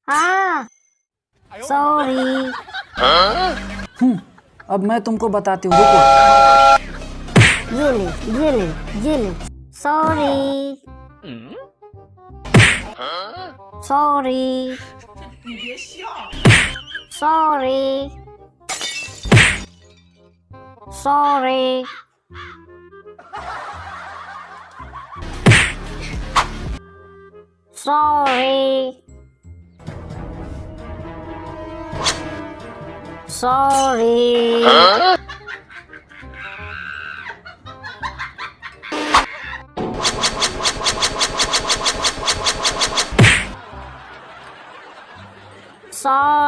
हाँ सॉरी। अब मैं तुमको बताती हूँ, रुको। ये ले sorry sorry sorry sorry sorry sorry sorry